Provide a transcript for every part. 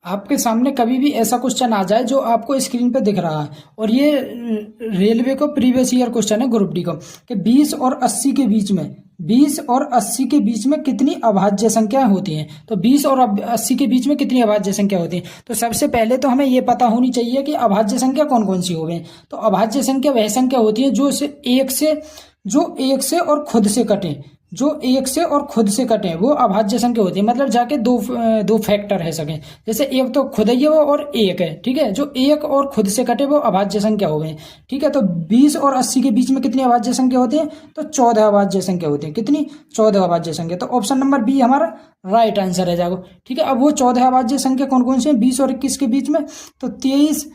आपके सामने कभी भी ऐसा क्वेश्चन आ जाए जो आपको स्क्रीन पे दिख रहा है, और ये रेलवे को प्रीवियस ईयर क्वेश्चन है ग्रुप डी को, कि 20 और 80 के बीच में 20 और 80 के बीच में कितनी अभाज्य संख्याएं होती हैं। तो 20 और 80 के बीच में कितनी अभाज्य संख्या होती है। तो सबसे पहले तो हमें ये पता होनी चाहिए कि अभाज्य संख्या कौन कौन सी हो गई। तो अभाज्य संख्या वह संख्या होती है जो एक से और खुद से कटे, जो एक से और खुद से कटे वो अभाज्य संख्या होती है। मतलब जाके दो फैक्टर है सके, जैसे एक तो खुद ही है वो और एक है, ठीक है। जो एक और खुद से कटे वो अभाज्य संख्या हो गई, ठीक है। तो 20 और 80 के बीच में कितनी अभाज्य संख्या होती है, तो 14 अभाज्य संख्या होती है। कितनी, 14 अभाज्य संख्या। तो ऑप्शन नंबर बी हमारा राइट आंसर है जागो, ठीक है। अब वो 14 अभाज्य संख्या कौन कौन सी है 20 और 21 के बीच में, तो 23,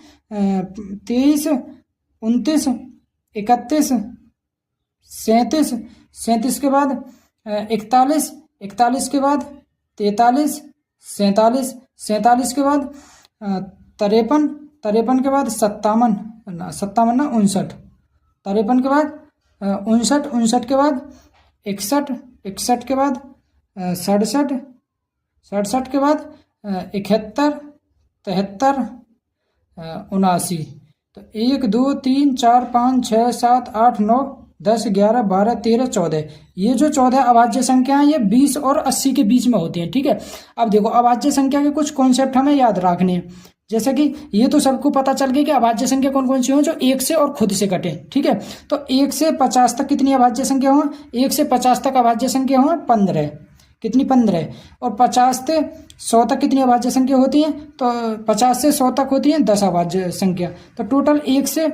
29, 31, 37, 37 के बाद 41, 41 के बाद 43, 47, 47 के बाद 53, 53 के बाद 57, 57 ना 59, 53 के बाद 59, 59 के बाद 61, 61 के बाद 67, 67 के बाद 71, 73, 79। तो 1 2 3 4 5 6 7 8 9 10 11 12 13 14, ये जो 14 अभाज्य संख्या है ये 20 और 80 के बीच में होती हैं, ठीक है। अब देखो अभाज्य संख्या के कुछ कॉन्सेप्ट हमें याद रखने हैं, जैसे कि ये तो सबको पता चल गया कि अभाज्य संख्या कौन कौन सी हो, जो एक से और खुद से कटे, ठीक है। तो 1 से 50 तक कितनी अभाज्य संख्या हो, 1 से 50 तक अभाज्य संख्या हो 15, कितनी 15। और 50 से 100 तक कितनी अभाज्य संख्या होती है, तो 50 से 100 तक होती है 10 अभाज्य संख्या। तो टोटल 1 से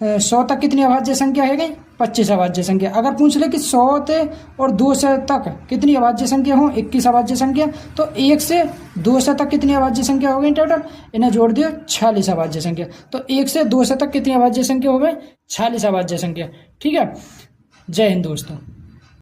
100 तक कितनी अभाज्य संख्या है गई, 25 अभाज्य संख्या। अगर पूछ ले कि 100 से और 200 तक कितनी अभाज्य संख्या हो, 21 अभाज्य संख्या। तो 1 से 200 तक कितनी अभाज्य संख्या हो गई टोटल, इन्हें जोड़ दियो 46 अभाज्य संख्या। तो 1 से 200 तक कितनी अभाज्य संख्या हो गई, 46 अभाज्य संख्या, ठीक है। जय हिंद दोस्तों।